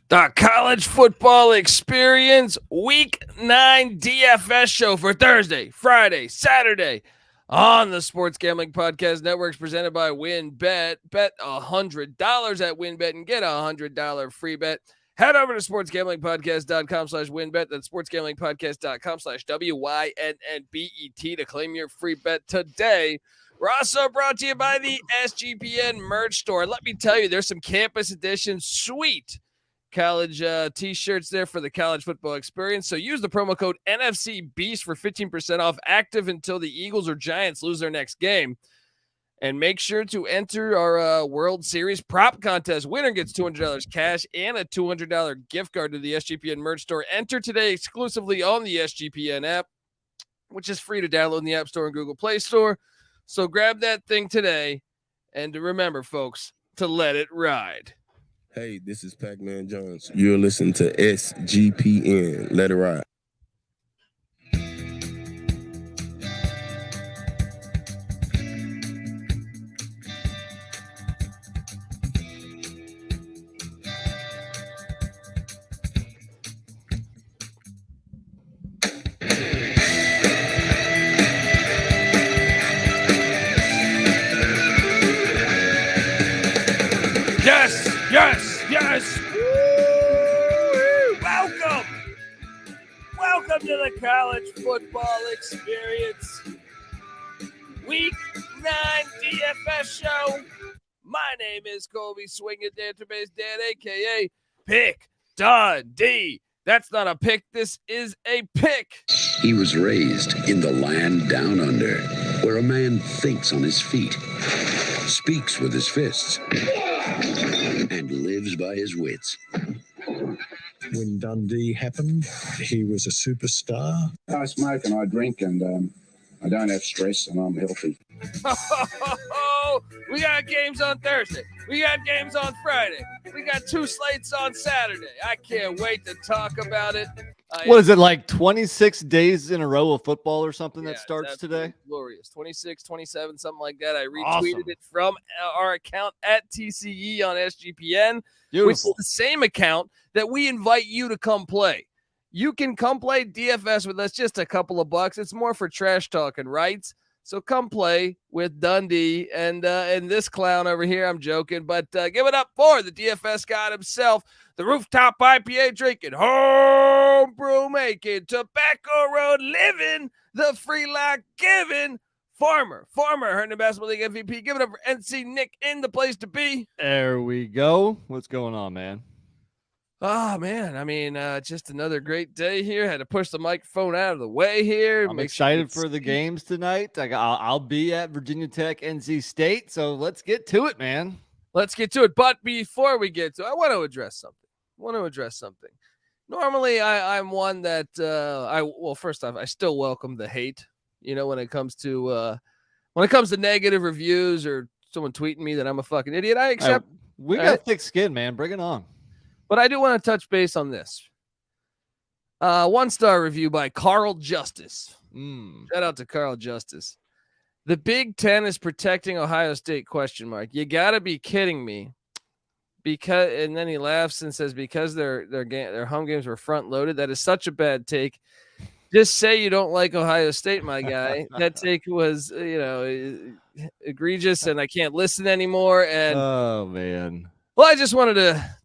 The college football experience week 9 DFS show for Thursday, Friday, Saturday on the Sports Gambling Podcast Network presented by WynnBET. Bet $100 at WynnBET and get a $100 free bet. Head over to sportsgamblingpodcast.com/WynnBET. That's sportsgamblingpodcast.com/WYNNBET to claim your free bet today. We're also brought to you by the SGPN merch store. Let me tell you, there's some campus edition sweet college t-shirts there for the college football experience. So use the promo code NFC Beast for 15% off, active until the Eagles or Giants lose their next game. And make sure to enter our World Series prop contest. Winner gets $200 cash and a $200 gift card to the SGPN merch store. Enter today exclusively on the SGPN app, which is free to download in the App Store and Google Play Store. So grab that thing today. And to remember, folks, to let it ride. Hey, this is Pac-Man Jones. You're listening to SGPN. Let it ride. Yes. Welcome to the college football experience. Week 9 DFS show. My name is Colby Swinging Database Dan, a.k.a. Pick Dundee. That's not a pick. This is a pick. He was raised in the land down under, where a man thinks on his feet, speaks with his fists, and lives by his wits. When Dundee happened, he was a superstar. I smoke and I drink and I don't have stress and I'm healthy. We got games on Thursday. We got games on Friday. We got 2 slates on Saturday. I can't wait to talk about it. What is it, like 26 days in a row of football or something that starts today? Glorious. 26, 27, something like that. I retweeted it from our account at TCE on SGPN, Beautiful. Which is the same account that we invite you to come play. You can come play DFS with us, just a couple of bucks. It's more for trash talking, right? So come play with Dundee and this clown over here. I'm joking, but give it up for the DFS god himself, the rooftop IPA drinking, homebrew making, tobacco road living, the free lock giving, former Herndon Basketball League MVP. Give it up for NC Nick in the place to be. There we go. What's going on, man? Oh, man. I mean, just another great day here. Had to push the microphone out of the way here. I'm excited for the games tonight. I'll be at Virginia Tech, NC State. So let's get to it, man. Let's get to it. But before we get to it, I want to address something. Normally, I'm one that first off, I still welcome the hate. You know, when it comes to negative reviews or someone tweeting me that I'm a fucking idiot, I accept. We got thick skin, man. Bring it on. But I do want to touch base on this. 1-star review by Carl Justice. Shout out to Carl Justice. The Big Ten is protecting Ohio State ? You got to be kidding me. And then he laughs and says, because their home games were front loaded. That is such a bad take. Just say you don't like Ohio State, my guy. That take was, egregious, and I can't listen anymore. And oh man. Well, I just wanted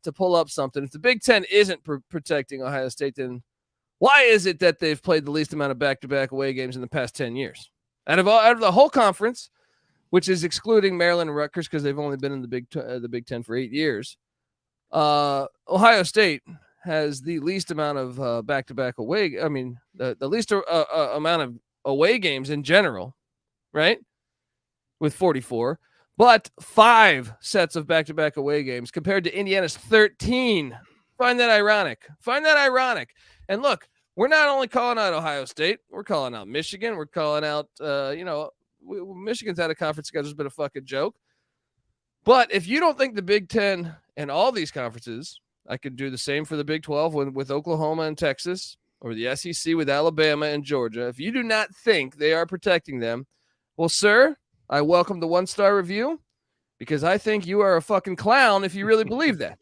to pull up something. If the Big Ten isn't protecting Ohio State, then why is it that they've played the least amount of back-to-back away games in the past 10 years? Out of the whole conference, which is excluding Maryland and Rutgers because they've only been in the Big Ten for 8 years, Ohio State has the least amount of back-to-back away. I mean, the least amount of away games in general, right? With 44. But 5 sets of back-to-back away games compared to Indiana's 13. Find that ironic. And look, we're not only calling out Ohio State. We're calling out Michigan. We're calling out, Michigan's had a conference schedule has been a fucking joke. But if you don't think the Big Ten and all these conferences, I could do the same for the Big 12 with Oklahoma and Texas, or the SEC with Alabama and Georgia. If you do not think they are protecting them, well, sir, I welcome the 1-star review because I think you are a fucking clown if you really believe that.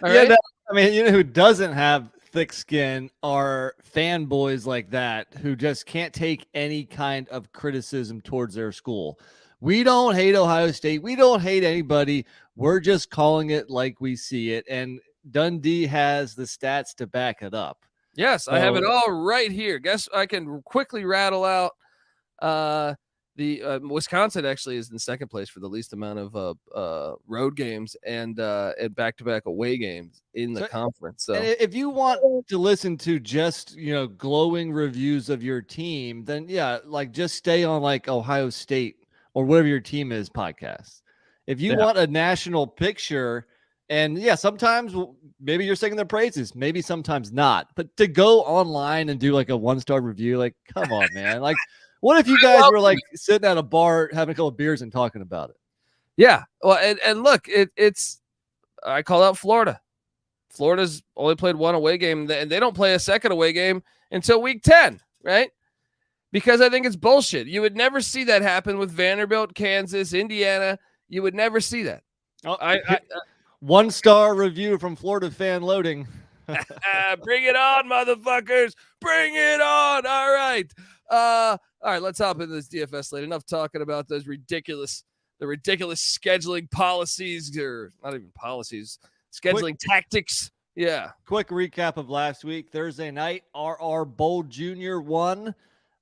All right? I mean, you know who doesn't have thick skin are fanboys like that who just can't take any kind of criticism towards their school. We don't hate Ohio State. We don't hate anybody. We're just calling it like we see it. And Dundee has the stats to back it up. Yes, I have it all right here. Guess I can quickly rattle out the Wisconsin actually is in second place for the least amount of road games and back-to-back away games in the conference. So if you want to listen to just, glowing reviews of your team, then yeah, like just stay on like Ohio State or whatever your team is podcast. If you want a national picture, and yeah, sometimes maybe you're singing their praises, maybe sometimes not. But to go online and do like a 1-star review, like, come on, man. Like, what if you guys were like sitting at a bar having a couple of beers and talking about it? Yeah. Well, and look, it's I call out Florida. Florida's only played one away game, and they don't play a second away game until week 10, right? Because I think it's bullshit. You would never see that happen with Vanderbilt, Kansas, Indiana. You would never see that. Oh, I 1-star review from Florida fan loading. Bring it on, motherfuckers. Bring it on. All right. All right, let's hop into this DFS slate. Enough talking about those ridiculous scheduling policies, or not even policies, scheduling tactics. Yeah. Quick recap of last week. Thursday night, RR Bowl Jr. won.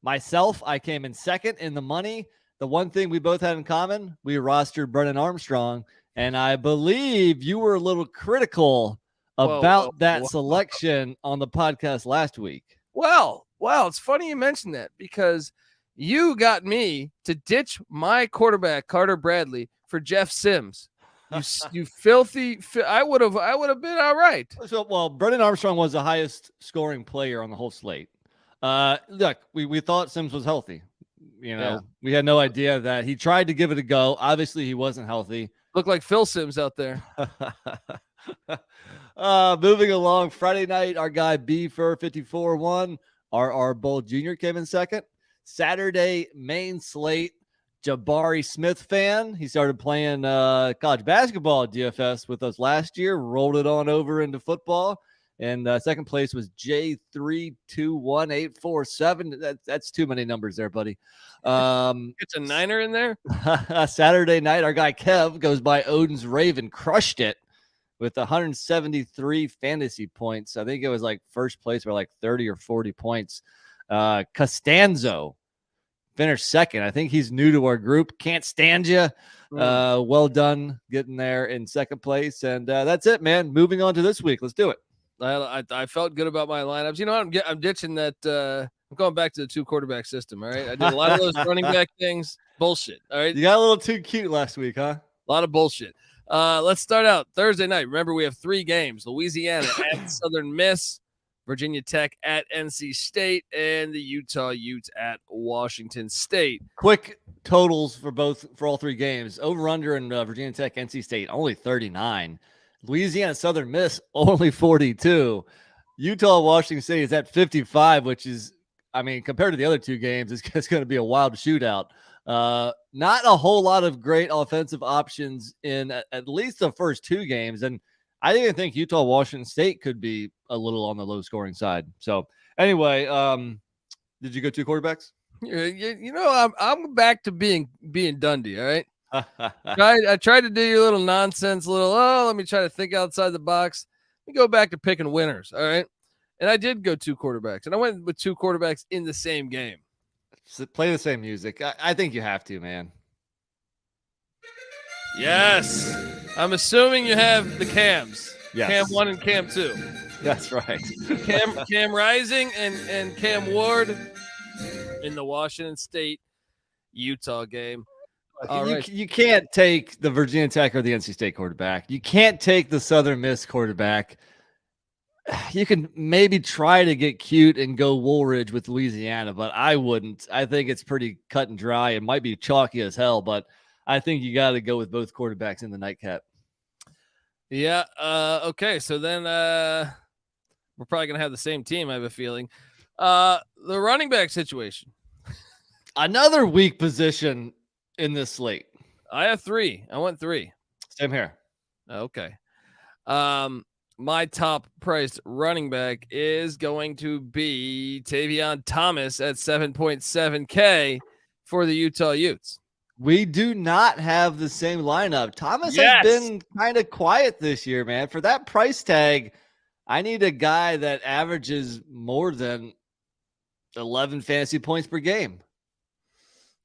Myself, I came in second in the money. The one thing we both had in common, we rostered Brennan Armstrong, and I believe you were a little critical about that selection on the podcast last week. Well, it's funny you mentioned that because you got me to ditch my quarterback Carter Bradley for Jeff Sims. You filthy! I would have been all right. So, well, Brennan Armstrong was the highest scoring player on the whole slate. Look, we thought Sims was healthy. We had no idea that he tried to give it a go. Obviously, he wasn't healthy. Looked like Phil Sims out there. Moving along, Friday night, our guy B-Fur54 won. RR Bowl Jr. came in second. Saturday, main slate, Jabari Smith fan. He started playing college basketball at DFS with us last year, rolled it on over into football. And second place was J321847. That's too many numbers there, buddy. It's a Niner in there. Saturday night, our guy Kev goes by Odin's Raven, crushed it with 173 fantasy points. I think it was like first place by like 30 or 40 points. Costanzo finished second. I think he's new to our group. Can't stand you. Well done getting there in second place. And that's it, man. Moving on to this week. Let's do it. I felt good about my lineups. You know what? I'm ditching that. I'm going back to the 2 quarterback system. All right. I did a lot of those running back things. Bullshit. All right. You got a little too cute last week, huh? A lot of bullshit. Let's start out Thursday night. Remember, we have 3 games: Louisiana at Southern Miss, Virginia Tech at NC State, and the Utah Utes at Washington State. Quick totals for all 3 games. Over under in Virginia Tech, NC State, only 39. Louisiana Southern Miss, only 42. Utah Washington State is at 55, which is, I mean, compared to the other 2 games, it's going to be a wild shootout. Not a whole lot of great offensive options in at least the first 2 games. And I even think Utah Washington State could be a little on the low scoring side. So anyway, did you go 2 quarterbacks? I'm back to being Dundee. All right. I tried to do your little nonsense, let me try to think outside the box. Let me go back to picking winners. All right. And I did go 2 quarterbacks, and I went with 2 quarterbacks in the same game. So play the same music. I think you have to, man. Yes. I'm assuming you have the Cams. Yes. Cam 1 and Cam 2. That's right. Cam Rising and Cam Ward in the Washington State Utah game. You can't take the Virginia Tech or the NC State quarterback. You can't take the Southern Miss quarterback. You can maybe try to get cute and go Woolridge with Louisiana, but I wouldn't. I think it's pretty cut and dry. It might be chalky as hell, but I think you got to go with both quarterbacks in the nightcap. Yeah. Okay. So then we're probably going to have the same team, I have a feeling. The running back situation. Another weak position in this slate. I have 3. I went 3. Same here. Okay. my top priced running back is going to be Tavion Thomas at 7.7K for the Utah Utes. We do not have the same lineup. Thomas Yes. has been kind of quiet this year, man. For that price tag, I need a guy that averages more than 11 fantasy points per game.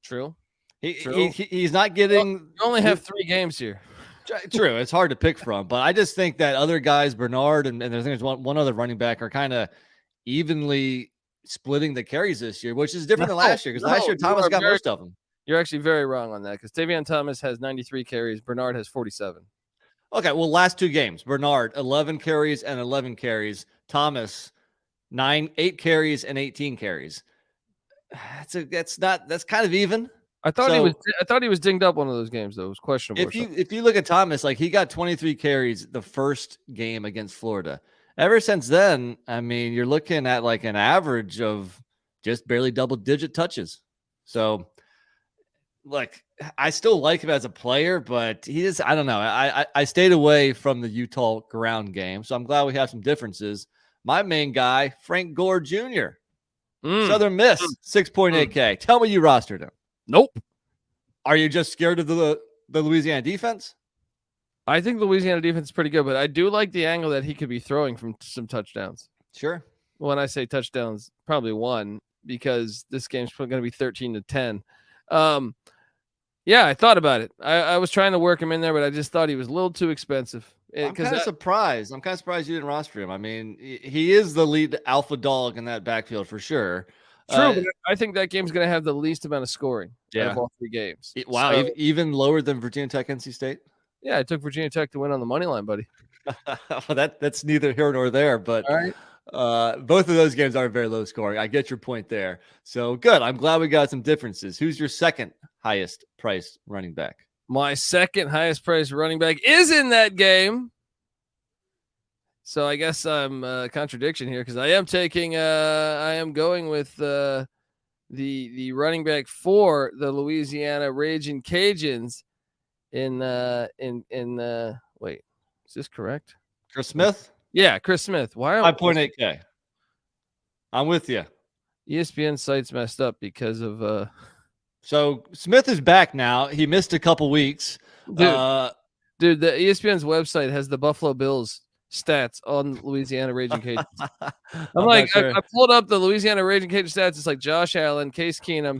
True. He's not getting. You only have 3 games here. True. It's hard to pick from, but I just think that other guys, Bernard and there's one other running back, are kind of evenly splitting the carries this year, which is different than last year, because last year Thomas got most of them. You're actually very wrong on that, because Tavion Thomas has 93 carries. Bernard has 47. Okay, well, last 2 games, Bernard 11 carries and 11 carries. Thomas 8 carries and 18 carries. That's kind of even. I thought he was dinged up one of those games though. It was questionable. If you look at Thomas, like, he got 23 carries the first game against Florida. Ever since then, I mean, you're looking at like an average of just barely double-digit touches. So, look, I still like him as a player, but I don't know. I stayed away from the Utah ground game, so I'm glad we have some differences. My main guy, Frank Gore Jr., Southern Miss, 6.8K. Tell me you rostered him. Nope. Are you just scared of the Louisiana defense? I think the Louisiana defense is pretty good, but I do like the angle that he could be throwing from some touchdowns. Sure. When I say touchdowns, probably 1, because this game's probably going to be 13-10. Yeah, I thought about it. I was trying to work him in there, but I just thought he was a little too expensive. I'm kind of surprised. I'm kind of surprised you didn't roster him. I mean, he is the lead alpha dog in that backfield for sure. True, but I think that game's going to have the least amount of scoring out of all 3 games. Wow, so, even lower than Virginia Tech, NC State? Yeah, I took Virginia Tech to win on the money line, buddy. Well, that's neither here nor there, but right. Both of those games are very low scoring. I get your point there. So good. I'm glad we got some differences. Who's your second highest priced running back? My second highest priced running back is in that game. So I guess I'm a contradiction here, because I am going with the running back for the Louisiana Raging Cajuns wait, is this correct? Chris Smith? Yeah, Chris Smith. Why 5.8K? I'm with you. ESPN site's messed up because of So Smith is back now. He missed a couple weeks. Dude, the ESPN's website has the Buffalo Bills stats on Louisiana Raging Cajuns. I'm like, sure. I pulled up the Louisiana Raging Cajun stats. It's like Josh Allen, Case Keenum,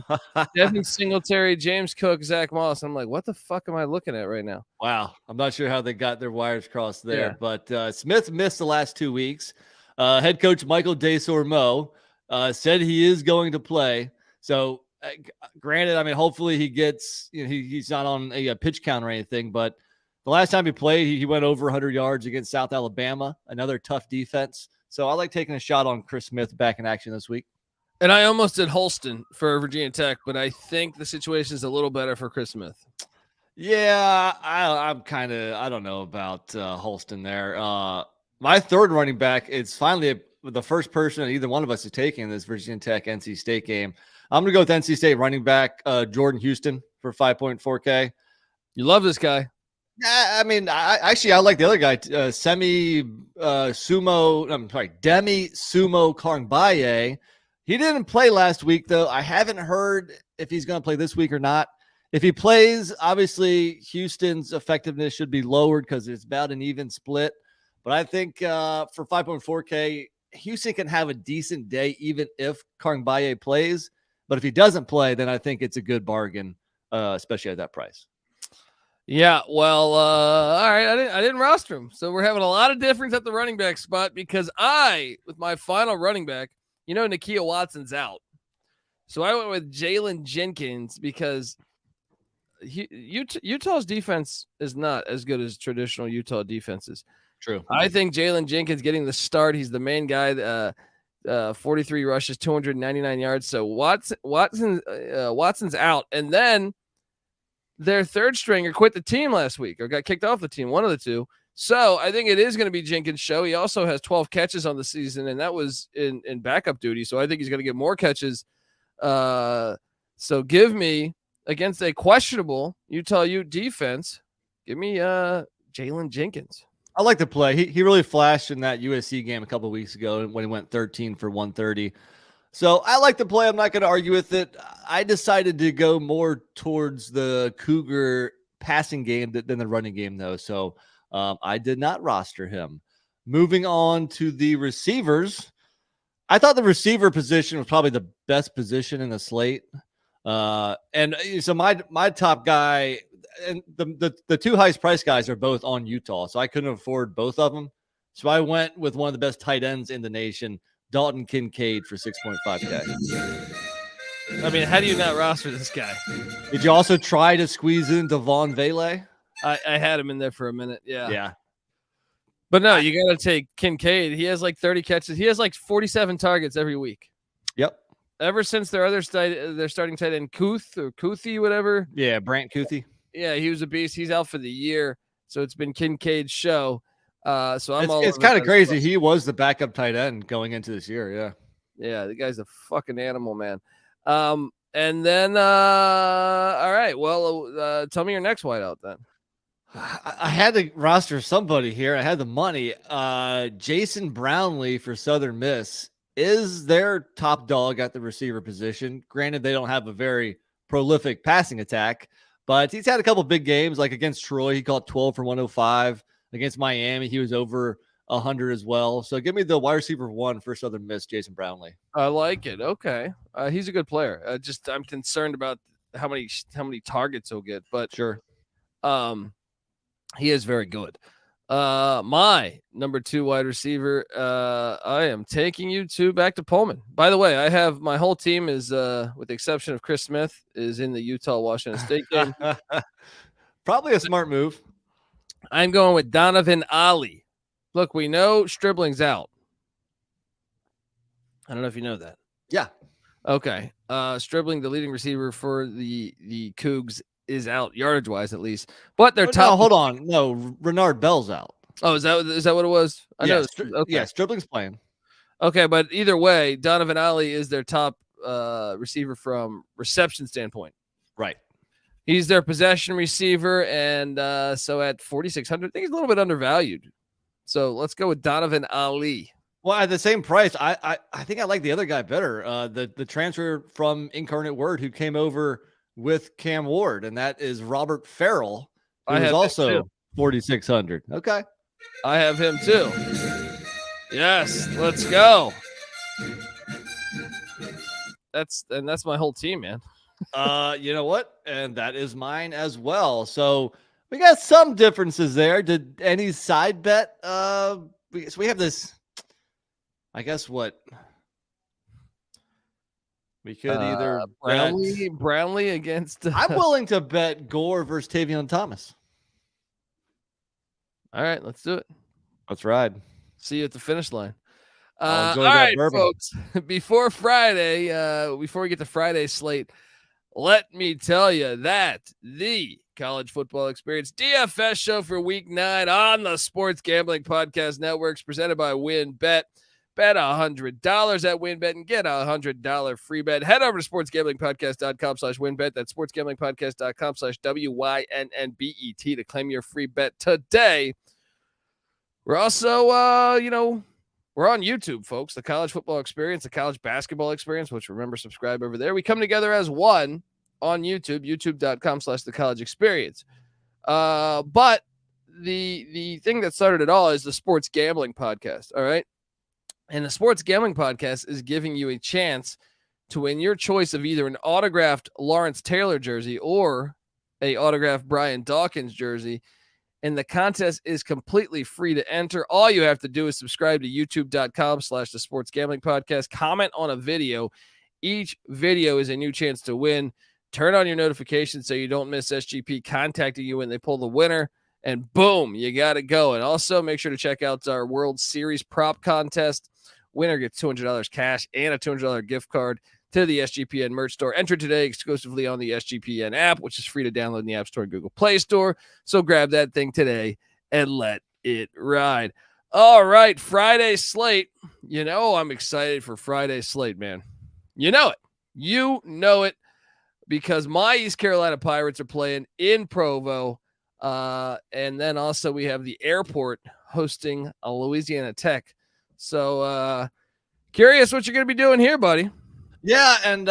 Devin Singletary, James Cook, Zach Moss. I'm like, what the fuck am I looking at right now? Wow. I'm not sure how they got their wires crossed there, but Smith missed the last 2 weeks. Head coach Michael Desormeaux said he is going to play. So granted, I mean, hopefully he gets, he's not on a pitch count or anything, but the last time he played, he went over 100 yards against South Alabama, another tough defense. So I like taking a shot on Chris Smith back in action this week. And I almost did Holston for Virginia Tech, but I think the situation is a little better for Chris Smith. Yeah, I'm kind of, I don't know about Holston there. My third running back, it's finally the first person either one of us is taking this Virginia Tech NC State game. I'm going to go with NC State running back Jordan Houston for 5.4K. You love this guy. I mean, I like the other guy, Demi Sumo Karngbaye. He didn't play last week, though. I haven't heard if he's going to play this week or not. If he plays, obviously Houston's effectiveness should be lowered because it's about an even split. But I think for 5.4K, Houston can have a decent day even if Karngbaye plays. But if he doesn't play, then I think it's a good bargain, especially at that price. Yeah, well, all right. I didn't roster him, so we're having a lot of difference at the running back spot because with my final running back, Nakia Watson's out, so I went with Jalen Jenkins because Utah's defense is not as good as traditional Utah defenses. True. I think Jalen Jenkins getting the start. He's the main guy. 43 rushes, 299 yards. So Watson's out, and then their third stringer quit the team last week or got kicked off the team, one of the two. So I think it is going to be Jenkins' show. He also has 12 catches on the season, and that was in backup duty. So I think he's going to get more catches. So give me, against a questionable Utah Ute defense, give me Jalen Jenkins. I like the play. He really flashed in that USC game a couple of weeks ago when he went 13 for 130. So I like the play. I'm not going to argue with it. I decided to go more towards the Cougar passing game than the running game, though. So I did not roster him. Moving on to the receivers. I thought the receiver position was probably the best position in the slate. And so my top guy and the two highest price guys are both on Utah. So I couldn't afford both of them. So I went with one of the best tight ends in the nation, Dalton Kincaid, for 6.5K. I mean, how do you not roster this guy? Did you also try to squeeze in Devon Vele? I had him in there for a minute. Yeah. But no, you got to take Kincaid. He has like 30 catches. He has like 47 targets every week. Yep. Ever since their starting tight end, Kuthi, whatever. Yeah, Brant Kuthi. Yeah, he was a beast. He's out for the year. So it's been Kincaid's show. So it's kind of crazy. He was the backup tight end going into this year. Yeah. Yeah, the guy's a fucking animal, man. And then, all right. Well, tell me your next wideout then. I had to roster somebody here. I had the money. Jason Brownlee for Southern Miss is their top dog at the receiver position. Granted, they don't have a very prolific passing attack, but he's had a couple big games, like against Troy. He caught 12 for 105. Against Miami, he was over 100 as well. So give me the wide receiver 1 for Southern Miss, Jason Brownlee. I like it. Okay. He's a good player. I'm concerned about how many targets he'll get, but sure. He is very good. My number 2 wide receiver, I am taking you back to Pullman. By the way, I have my whole team is, with the exception of Chris Smith, is in the Utah-Washington State game. Probably a smart move. I'm going with Donovan Ali. Look, we know Stribling's out. I don't know if you know that. Yeah. Okay. Stribling, the leading receiver for the Cougs, is out yardage-wise at least. But they're top. No, hold on. No, Renard Bell's out. Oh, is that what it was? I know. Okay. Yeah, Stribling's playing. Okay, but either way, Donovan Ali is their top receiver from reception standpoint. Right. He's their possession receiver, and so at 4,600, I think he's a little bit undervalued. So let's go with Donovan Ali. Well, at the same price, I think I like the other guy better. The transfer from Incarnate Word who came over with Cam Ward, and that is Robert Farrell, who is also 4,600. Okay. I have him too. Yes, let's go. That's my whole team, man. You know what? And that is mine as well. So we got some differences there. Did any side bet? So we have this, I guess what we could either Brownlee against. I'm willing to bet Gore versus Tavion Thomas. All right, let's do it. Let's ride. See you at the finish line. All right, folks. Before we get to Friday slate, let me tell you that the College Football Experience DFS show for Week 9 on the Sports Gambling Podcast Networks, presented by WynnBET. Bet $100 at WynnBET and get $100 free bet. Head over to sportsgamblingpodcast.com/WynnBET. That's sportsgamblingpodcast.com/WYNNBET to claim your free bet today. We're also, we're on YouTube, folks. The College Football Experience, the College Basketball Experience, which remember, subscribe over there. We come together as one on YouTube, youtube.com/the College Experience. But the thing that started it all is the Sports Gambling Podcast. All right. And the Sports Gambling Podcast is giving you a chance to win your choice of either an autographed Lawrence Taylor jersey or a autographed Brian Dawkins jersey. And the contest is completely free to enter. All you have to do is subscribe to youtube.com/the Sports Gambling Podcast. Comment on a video. Each video is a new chance to win. Turn on your notifications so you don't miss SGP contacting you when they pull the winner. And boom, you got to go. And also make sure to check out our World Series prop contest. Winner gets $200 cash and a $200 gift card to the SGPN merch store. Enter today exclusively on the SGPN app, which is free to download in the App Store and Google Play Store. So grab that thing today and let it ride. All right, Friday slate. You know I'm excited for Friday slate, man. You know it. You know it because my East Carolina Pirates are playing in Provo. And then also we have the airport hosting a Louisiana Tech. So curious what you're going to be doing here, buddy. Yeah, and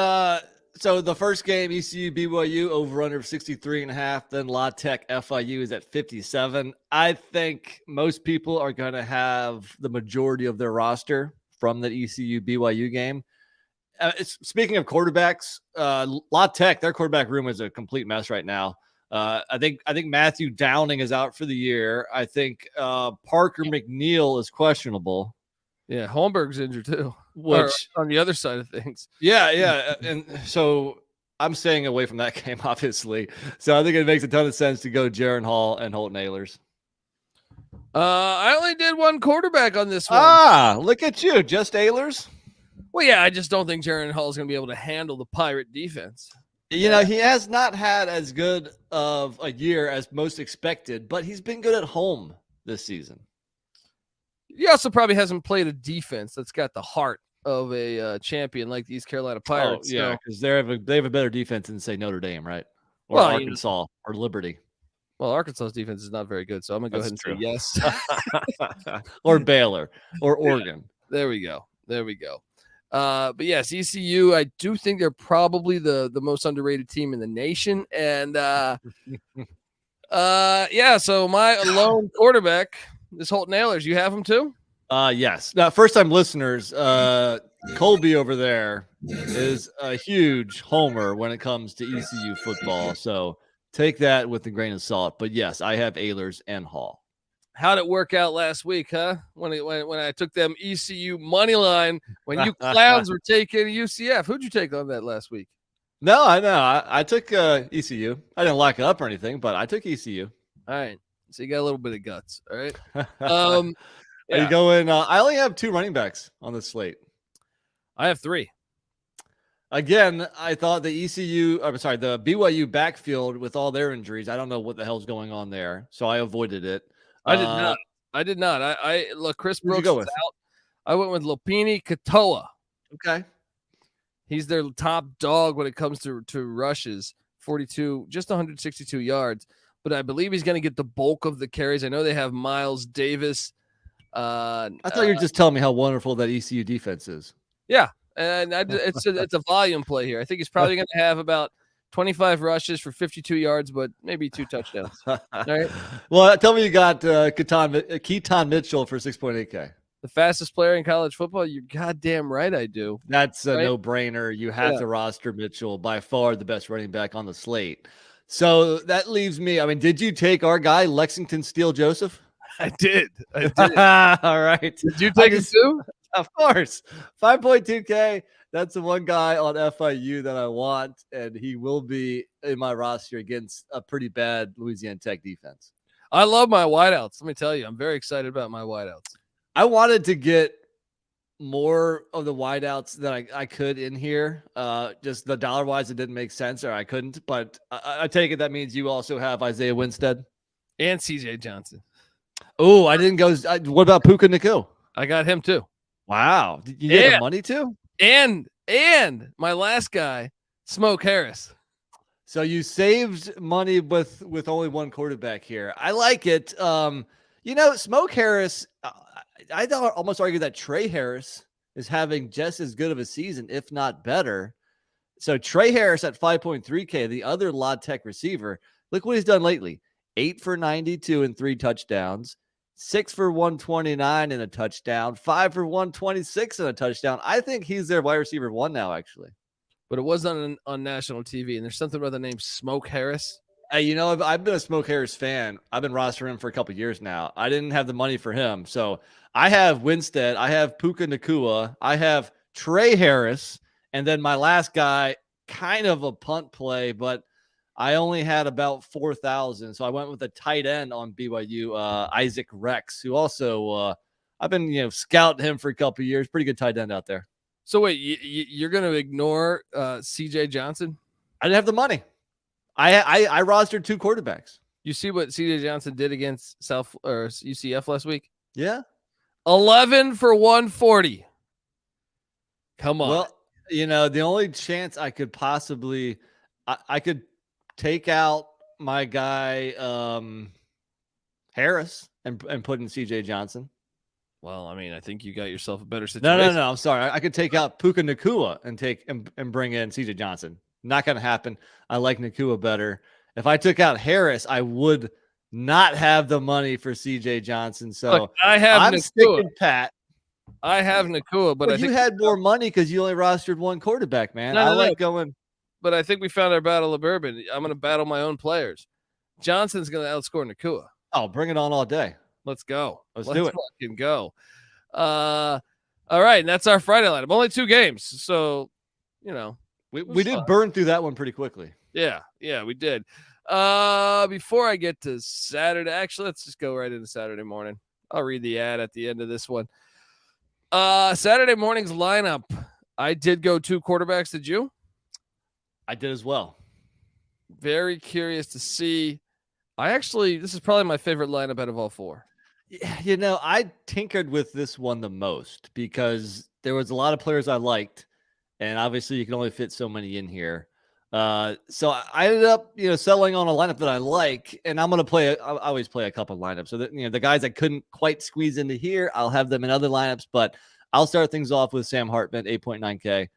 so the first game, ECU BYU over under 63.5. Then La Tech FIU is at 57. I think most people are going to have the majority of their roster from the ECU BYU game. Speaking of quarterbacks, La Tech, their quarterback room is a complete mess right now. I think Matthew Downing is out for the year. I think Parker McNeil is questionable. Yeah, Holmberg's injured too. Which on the other side of things. Yeah. And so I'm staying away from that game, obviously. So I think it makes a ton of sense to go Jaron Hall and Holton Ahlers. I only did one quarterback on this one. Look at you. Just Ahlers? Well, yeah, I just don't think Jaron Hall is going to be able to handle the Pirate defense. You know, he has not had as good of a year as most expected, but he's been good at home this season. He also probably hasn't played a defense that's got the heart of a champion like the East Carolina Pirates. Oh, yeah, because they have a better defense than, say, Notre Dame, right? Or well, Arkansas or Liberty. Well, Arkansas's defense is not very good, so I'm going to go ahead and say yes. Or Baylor or Oregon. Yeah, there we go. But yes, ECU, I do think they're probably the most underrated team in the nation. And so my lone quarterback is Holton Ahlers. You have him too? Yes. Now, first-time listeners, Colby over there is a huge homer when it comes to ECU football. So take that with a grain of salt. But yes, I have Ahlers and Hall. How'd it work out last week, huh? When I took them ECU money line, when you clowns were taking UCF, who'd you take on that last week? No, I know. I took ECU. I didn't lock it up or anything, but I took ECU. All right. So you got a little bit of guts. All right. Are you going? I only have 2 running backs on the slate. I have 3. Again, I thought the the BYU backfield with all their injuries, I don't know what the hell's going on there. So I avoided it. I did not. I look, Chris Brooks was out. I went with Lopini Katoa. Okay. He's their top dog when it comes to rushes, 42, just 162 yards. But I believe he's going to get the bulk of the carries. I know they have Miles Davis. I thought you were just telling me how wonderful that ECU defense is. Yeah, and it's a volume play here. I think he's probably going to have about 25 rushes for 52 yards, but maybe 2 touchdowns. All right. Well, tell me you got Keaton Mitchell for 6.8K. The fastest player in college football? You're goddamn right I do. That's a no-brainer. You have to roster Mitchell, by far the best running back on the slate. So that leaves me. I mean, did you take our guy, Lexington Steele Joseph? I did. All right. Did you take him too? Of course. 5.2K. That's the one guy on FIU that I want, and he will be in my roster against a pretty bad Louisiana Tech defense. I love my wideouts. Let me tell you, I'm very excited about my wideouts. I wanted to get more of the wideouts that I could in here. Just the dollar-wise, it didn't make sense, or I couldn't. But I take it that means you also have Isaiah Winstead. And CJ Johnson. Oh, I didn't go. What about Puka Nacua? I got him too. Wow. Did you get the money too? And my last guy, Smoke Harris. So you saved money with only one quarterback here. I like it. Smoke Harris, I'd almost argue that Trey Harris is having just as good of a season, if not better. So Trey Harris at 5.3K, the other La Tech receiver, look what he's done lately. 8 for 92 and 3 touchdowns. 6 for 129 and a touchdown, 5 for 126 and a touchdown. I think he's their wide receiver 1 now, actually. But it wasn't on national TV, and there's something about the name Smoke Harris. Hey, I've been a Smoke Harris fan. I've been rostering him for a couple of years now. I didn't have the money for him. So I have Winstead. I have Puka Nacua. I have Trey Harris. And then my last guy, kind of a punt play, but I only had about 4,000, so I went with a tight end on BYU, Isaac Rex, who also I've been scouting him for a couple of years. Pretty good tight end out there. So wait, you're going to ignore CJ Johnson? I didn't have the money. I rostered 2 quarterbacks. You see what CJ Johnson did against UCF last week? Yeah, 11 for 140. Come on. Well, the only chance I could possibly, I could take out my guy, Harris and put in CJ Johnson. Well, I mean, I think you got yourself a better situation. No. I'm sorry. I could take out Puka Nacua and bring in CJ Johnson. Not going to happen. I like Nacua better. If I took out Harris, I would not have the money for CJ Johnson. So look, I'm sticking pat. I have Nacua, but I think you had more money because you only rostered one quarterback, man. I like going. But I think we found our battle of bourbon. I'm going to battle my own players. Johnson's going to outscore Nacua. Oh, bring it on all day. Let's go. Let's do it. Fucking go. All right, and that's our Friday lineup. Only 2 games, so we did burn through that one pretty quickly. Yeah, we did. Before I get to Saturday, actually, let's just go right into Saturday morning. I'll read the ad at the end of this one. Saturday morning's lineup. I did go 2 quarterbacks. Did you? I did as well. Very curious to see. This is probably my favorite lineup out of all 4. I tinkered with this one the most because there was a lot of players I liked, and obviously you can only fit so many in here. So I ended up, settling on a lineup that I like, and I'm going to I always play a couple lineups. So that, the guys I couldn't quite squeeze into here, I'll have them in other lineups, but I'll start things off with Sam Hartman, 8.9K.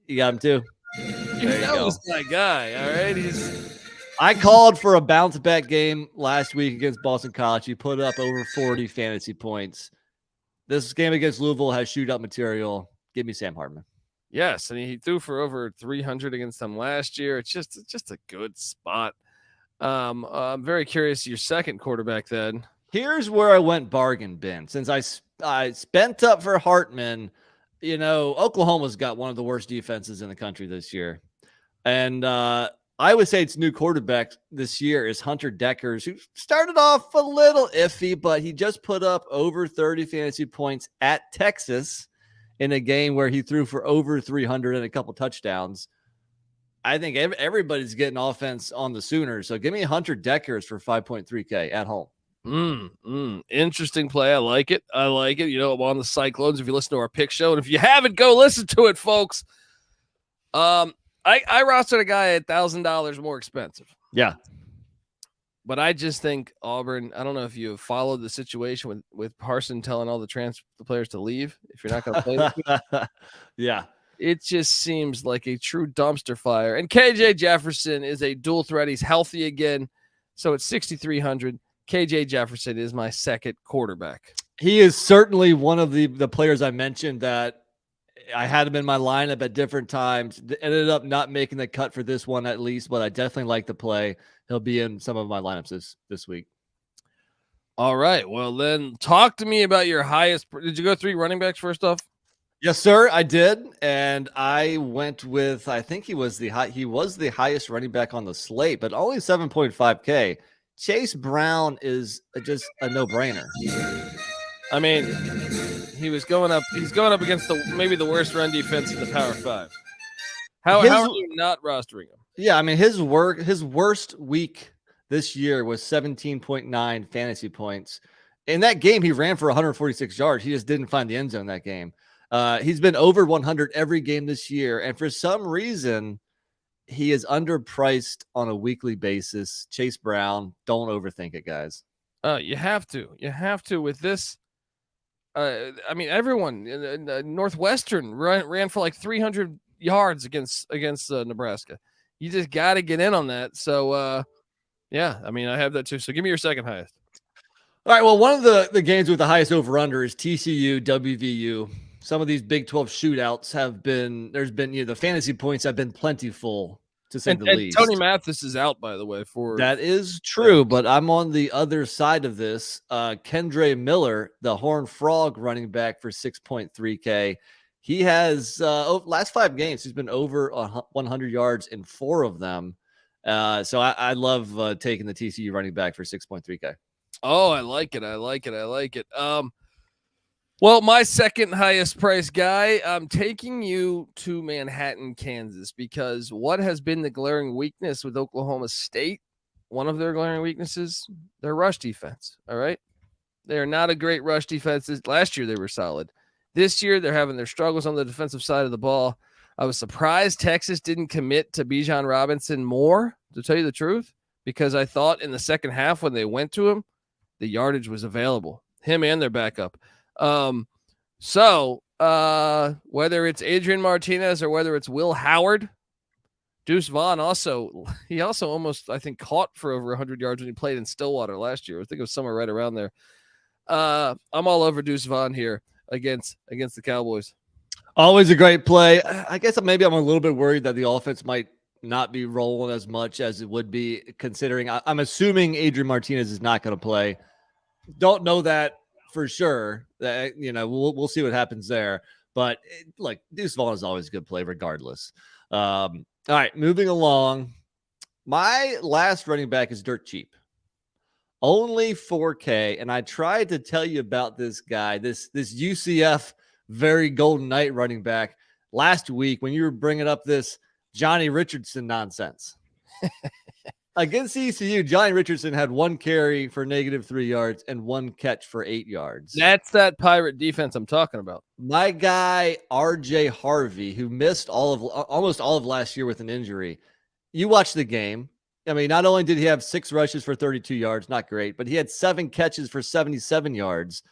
You got him too. There you go. This guy. All right. I called for a bounce back game last week against Boston College. He put up over 40 fantasy points. This game against Louisville has shootout material. Give me Sam Hartman. Yes, and he threw for over 300 against them last year. It's just a good spot. I'm very curious your second quarterback then. Here's where I went bargain bin. Since I spent up for Hartman, Oklahoma's got one of the worst defenses in the country this year. And Iowa State's new quarterback this year is Hunter Deckers, who started off a little iffy, but he just put up over 30 fantasy points at Texas in a game where he threw for over 300 and a couple touchdowns. I think everybody's getting offense on the Sooners. So give me Hunter Deckers for 5.3K at home. Interesting play. I like it. I'm on the Cyclones. If you listen to our pick show, and if you haven't, go listen to it, folks. I rostered a guy at $1,000 more expensive. Yeah. But I just think Auburn, I don't know if you have followed the situation with Parson telling all the players to leave if you're not going to play them. Yeah. It just seems like a true dumpster fire. And KJ Jefferson is a dual threat. He's healthy again. So at 6,300, KJ Jefferson is my second quarterback. He is certainly one of the players I mentioned that I had him in my lineup at different times. Ended up not making the cut for this one at least, but I definitely like the play. He'll be in some of my lineups this week. All right. Well, then talk to me about your highest. Did you go 3 running backs first off? Yes, sir, I did. And I went with, I think he was the highest running back on the slate, but only 7.5K. Chase Brown is just a no-brainer. I mean, he's going up against maybe the worst run defense in the Power 5. How are you not rostering him? Yeah, I mean, his worst week this year was 17.9 fantasy points. In that game, he ran for 146 yards. He just didn't find the end zone that game. He's been over 100 every game this year, and for some reason, he is underpriced on a weekly basis. Chase Brown, don't overthink it, guys. You have to with this. I mean, everyone in Northwestern ran for like 300 yards against Nebraska. You just got to get in on that. So, yeah, I mean, I have that too. So give me your second highest. All right. Well, one of the games with the highest over-under is TCU, WVU. Some of these Big 12 shootouts there's been the fantasy points have been plentiful, to say the least. Tony Mathis is out, by the way. That is true, but I'm on the other side of this. Kendre Miller, the Horned Frog running back for 6.3K. He has last 5 games, he's been over 100 yards in 4 of them. So I love taking the TCU running back for 6.3K. Oh, I like it. Well, my second highest price guy, I'm taking you to Manhattan, Kansas, because what has been the glaring weakness with Oklahoma State? One of their glaring weaknesses, their rush defense. All right. They are not a great rush defense. Last year, they were solid. This year, they're having their struggles on the defensive side of the ball. I was surprised Texas didn't commit to Bijan Robinson more, to tell you the truth, because I thought in the second half when they went to him, the yardage was available. Him and their backup. So whether it's Adrian Martinez or whether it's Will Howard, Deuce Vaughn also almost, I think, caught for over 100 yards when he played in Stillwater last year. I think it was somewhere right around there. I'm all over Deuce Vaughn here against the Cowboys. Always a great play. I guess maybe I'm a little bit worried that the offense might not be rolling as much as it would be, considering I'm assuming Adrian Martinez is not going to play. Don't know that for sure. That, we'll see what happens there. But like, Deuce Vaughn is always a good play regardless. All right, moving along. My last running back is dirt cheap. Only 4K, and I tried to tell you about this guy, this UCF very Golden Knight running back last week when you were bringing up this Johnny Richardson nonsense. Against ECU, Johnny Richardson had 1 carry for -3 yards and 1 catch for 8 yards. That's that Pirate defense I'm talking about. My guy, RJ Harvey, who missed almost all of last year with an injury. You watched the game. I mean, not only did he have 6 rushes for 32 yards, not great, but he had 7 catches for 77 yards.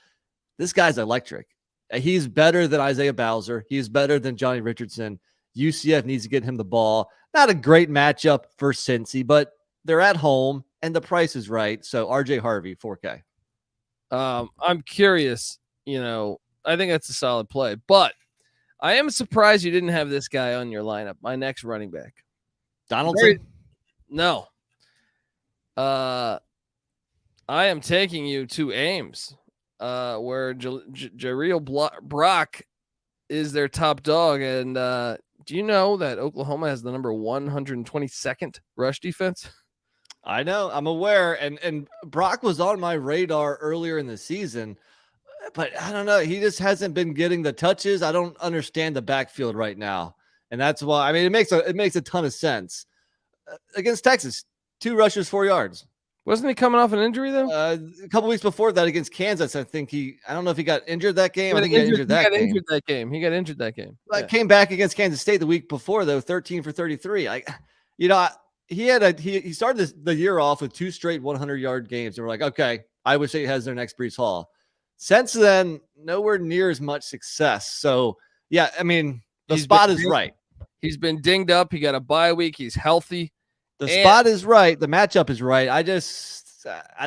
This guy's electric. He's better than Isaiah Bowser. He's better than Johnny Richardson. UCF needs to get him the ball. Not a great matchup for Cincy, but they're at home and the price is right. So RJ Harvey, 4K. I'm curious, I think that's a solid play, but I am surprised you didn't have this guy on your lineup. My next running back. Donaldson? No. I am taking you to Ames, where Jareel Brock is their top dog. And do you know that Oklahoma has the number 122nd rush defense? I know. I'm aware. And Brock was on my radar earlier in the season, but I don't know. He just hasn't been getting the touches. I don't understand the backfield right now. And that's why, I mean, it makes a ton of sense. Against Texas, 2 rushes, 4 yards. Wasn't he coming off an injury though? A couple weeks before that against Kansas, I don't know if he got injured that game. I think he got injured that game. He got injured that game. Came back against Kansas State the week before though, 13 for 33. He started the year off with 2 straight 100-yard games. And we're like, okay, Iowa State has their next Breece Hall. Since then, nowhere near as much success. So yeah, I mean, the spot is right. He's been dinged up. He got a bye week. He's healthy. The spot is right. The matchup is right. I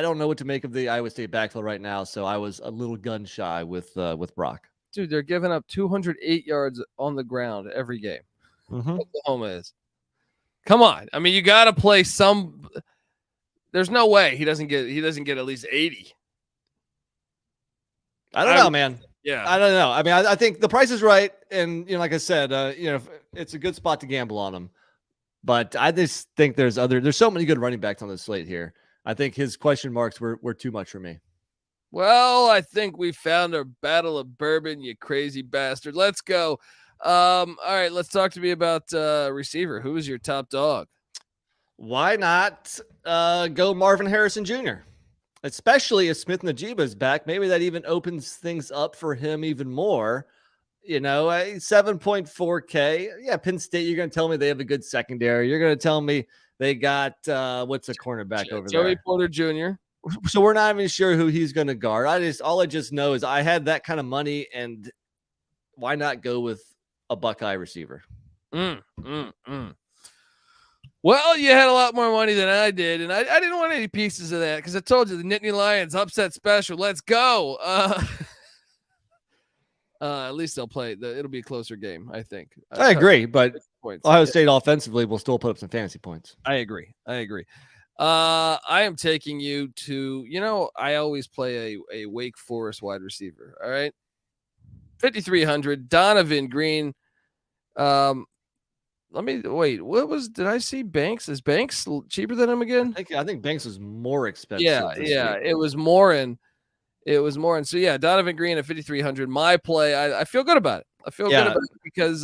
don't know what to make of the Iowa State backfield right now. So I was a little gun shy with Brock. Dude, they're giving up 208 yards on the ground every game. Mm-hmm. Oklahoma is. Come on. I mean, you got to play some. There's no way he doesn't get at least 80. I don't know, man. Yeah. I don't know. I mean, I think the price is right. And, like I said, it's a good spot to gamble on him. But I just think there's so many good running backs on the slate here. I think his question marks were too much for me. Well, I think we found our battle of bourbon, you crazy bastard. Let's go. All right, let's talk to me about receiver. Who is your top dog? Why not go Marvin Harrison Jr.? Especially if Smith Najiba is back. Maybe that even opens things up for him even more. 7.4K. Yeah, Penn State, you're going to tell me they have a good secondary. You're going to tell me they got, what's a cornerback over there? Joey Porter Jr. So we're not even sure who he's going to guard. All I just know is I had that kind of money, and why not go with a Buckeye receiver? Well, you had a lot more money than I did, and I didn't want any pieces of that because I told you the Nittany Lions upset special. Let's go. At least they'll play. It'll be a closer game, I think. I agree, but points. Ohio State offensively will still put up some fantasy points. I agree. I am taking you to, I always play a Wake Forest wide receiver. All right. 5,300, Donovan Green. Let me wait. Did I see Banks? Is Banks cheaper than him again? I think Banks was more expensive. Yeah. It was Morin. So yeah, Donovan Green at 5,300. My play. I feel good about it. Good about it because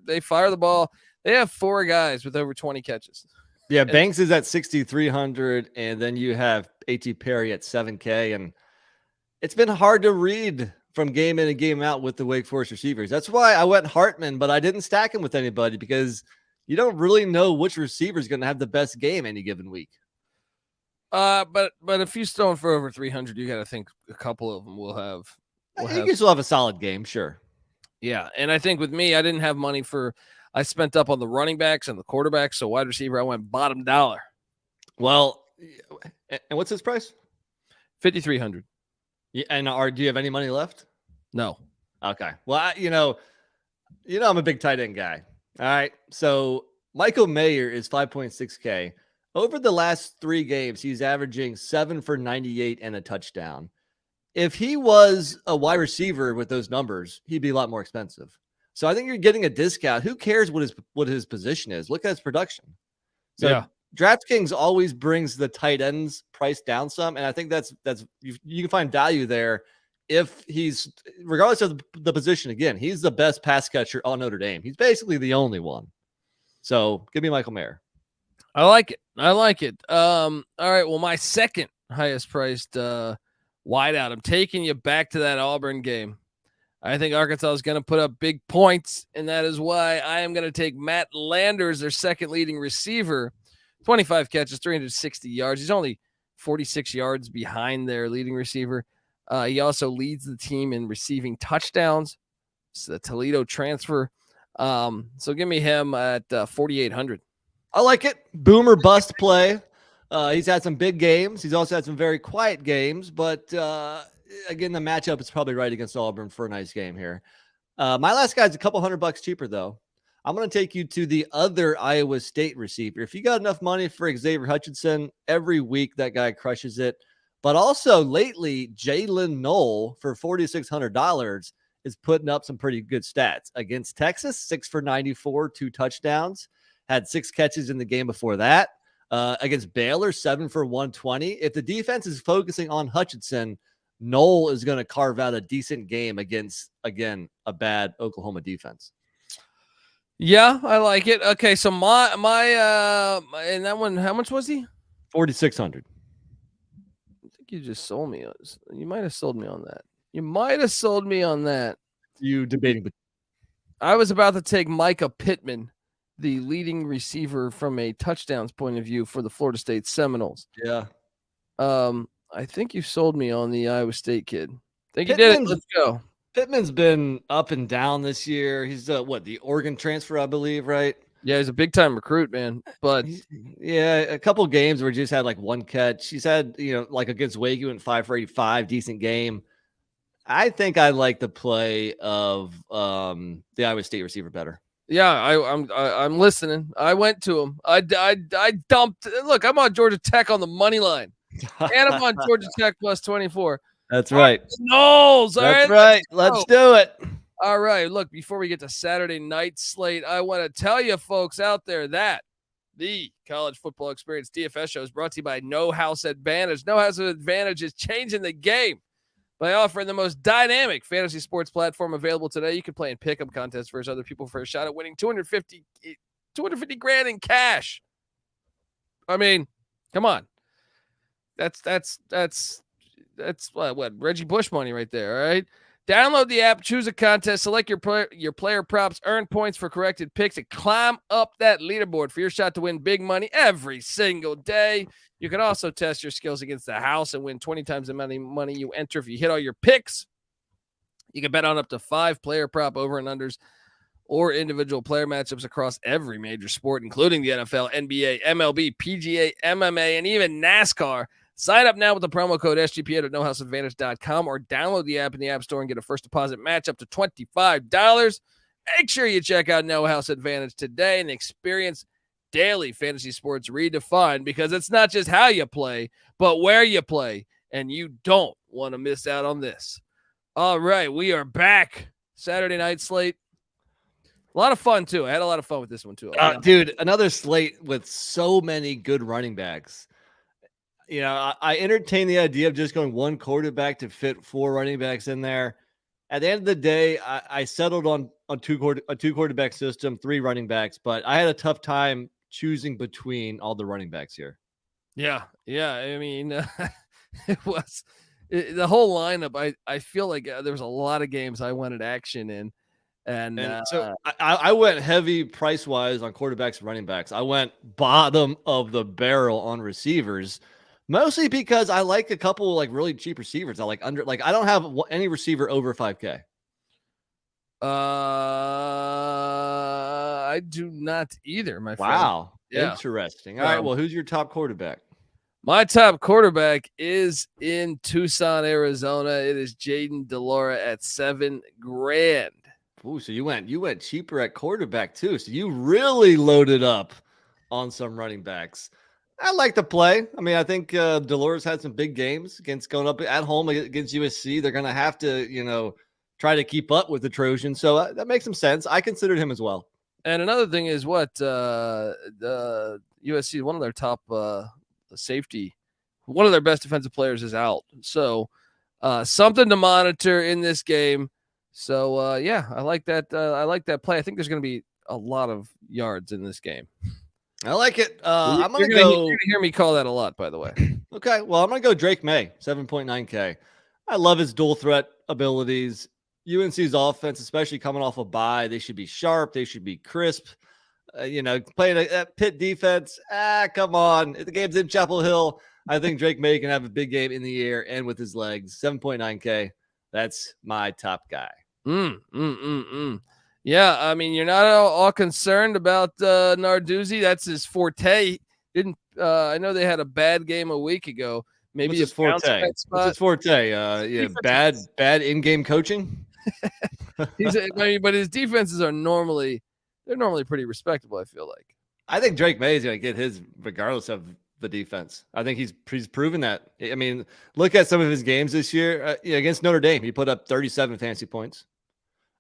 they fire the ball. They have 4 guys with over 20 catches. Yeah, Banks is at 6,300, and then you have A.T. Perry at 7K, and it's been hard to read from game in and game out with the Wake Forest receivers. That's why I went Hartman, but I didn't stack him with anybody because you don't really know which receiver is going to have the best game any given week. But if he's throwing for over 300, you got to think a couple of them will have. You can still have a solid game, sure. Yeah, and I think with me, I didn't have money for. I spent up on the running backs and the quarterbacks, so wide receiver, I went bottom dollar. Well, and what's his price? 5,300. Yeah, and do you have any money left? No. Okay. Well, I'm a big tight end guy. All right. So Michael Mayer is 5.6K. Over the last 3 games, he's averaging 7 for 98 and a touchdown. If he was a wide receiver with those numbers, he'd be a lot more expensive. So I think you're getting a discount. Who cares what his position is? Look at his production. So yeah. DraftKings always brings the tight ends price down some, and I think that's you can find value there if he's, regardless of the position. Again, he's the best pass catcher on Notre Dame. He's basically the only one. So give me Michael Mayer. I like it. All right. Well, my second highest priced wideout. I'm taking you back to that Auburn game. I think Arkansas is going to put up big points, and that is why I am going to take Matt Landers, their second leading receiver. 25 catches, 360 yards. He's only 46 yards behind their leading receiver. He also leads the team in receiving touchdowns. It's the Toledo transfer. So give me him at 4,800. I like it. Boomer bust play. He's had some big games. He's also had some very quiet games, but again, the matchup is probably right against Auburn for a nice game here. My last guy's a couple $100 cheaper, though. I'm going to take you to the other Iowa State receiver. If you got enough money for Xavier Hutchinson, every week that guy crushes it. But also lately, Jalen Knoll for $4,600 is putting up some pretty good stats. Against Texas, 6 for 94, 2 touchdowns. Had 6 catches in the game before that. Against Baylor, 7 for 120. If the defense is focusing on Hutchinson, Knoll is going to carve out a decent game against, again, a bad Oklahoma defense. Yeah, I like it. Okay, so my and that one, how much was he? 4,600. I think you just sold me. You might have sold me on that. You debating, but I was about to take Micah Pittman, the leading receiver from a touchdowns point of view for the Florida State Seminoles. Yeah. I think you sold me on the Iowa State kid. I think you did it. Let's go. Pittman's been up and down this year. He's the Oregon transfer, I believe, right? Yeah, he's a big time recruit, man. But yeah, a couple games where he just had like 1 catch. He's had, like against Wake, he went 5 for 85, decent game. I think I like the play of the Iowa State receiver better. Yeah, I'm listening. I went to him. I dumped. Look, I'm on Georgia Tech on the money line, and I'm on Georgia Tech plus 24. That's right. Knowles. That's right. Let's do it. All right. Look, before we get to Saturday night slate, I want to tell you folks out there that the College Football Experience DFS show is brought to you by No House Advantage. No House Advantage is changing the game by offering the most dynamic fantasy sports platform available today. You can play in pick'em contests versus other people for a shot at winning 250 grand in cash. I mean, come on. That's what Reggie Bush money right there. All right. Download the app, choose a contest, select your player props, earn points for corrected picks, and climb up that leaderboard for your shot to win big money every single day. You can also test your skills against the house and win 20 times the amount of money you enter if you hit all your picks. You can bet on up to 5 player prop over and unders or individual player matchups across every major sport, including the NFL, NBA, MLB, PGA, MMA, and even NASCAR. Sign up now with the promo code SGPN at nohouseadvantage.com or download the app in the App Store and get a first deposit match up to $25. Make sure you check out No House Advantage today and experience daily fantasy sports redefined, because it's not just how you play, but where you play, and you don't want to miss out on this. All right, we are back. Saturday night slate. A lot of fun, too. I had a lot of fun with this one, too. Dude, another slate with so many good running backs. I entertain the idea of just going 1 quarterback to fit 4 running backs in there. At the end of the day, I settled on a two quarterback system, 3 running backs, but I had a tough time choosing between all the running backs here. Yeah. I mean, it was the whole lineup. I feel like there was a lot of games I wanted action in. And so I went heavy price-wise on quarterbacks and running backs. I went bottom of the barrel on receivers. Mostly because I like a couple like really cheap receivers. I don't have any receiver over 5K. I do not either, my friend. Wow. Yeah. Interesting. All right. Well, who's your top quarterback? My top quarterback is in Tucson, Arizona. It is Jaden Delora at $7,000. Ooh, so you went cheaper at quarterback too. So you really loaded up on some running backs. I like the play. I mean, I think Delora's had some big games against going up at home against USC. They're going to have to, try to keep up with the Trojans. So that makes some sense. I considered him as well. And another thing is what USC, one of their top safety, one of their best defensive players is out. So something to monitor in this game. So I like that. I like that play. I think there's going to be a lot of yards in this game. I like it. I'm going to You're go. going to hear me call that a lot, by the way. Okay. Well, I'm going to go Drake May, 7.9K. I love his dual threat abilities. UNC's offense, especially coming off a bye, they should be sharp. They should be crisp. Playing a Pitt defense. Come on. The game's in Chapel Hill. I think Drake May can have a big game in the air and with his legs. 7.9K. That's my top guy. Yeah, I mean, you're not all concerned about Narduzzi. That's his forte. I know they had a bad game a week ago. Maybe his forte. What's his forte? Bad in-game coaching. But his defenses are normally pretty respectable. I feel like. I think Drake May is going to get his regardless of the defense. I think he's proven that. I mean, look at some of his games this year against Notre Dame. He put up 37 fantasy points.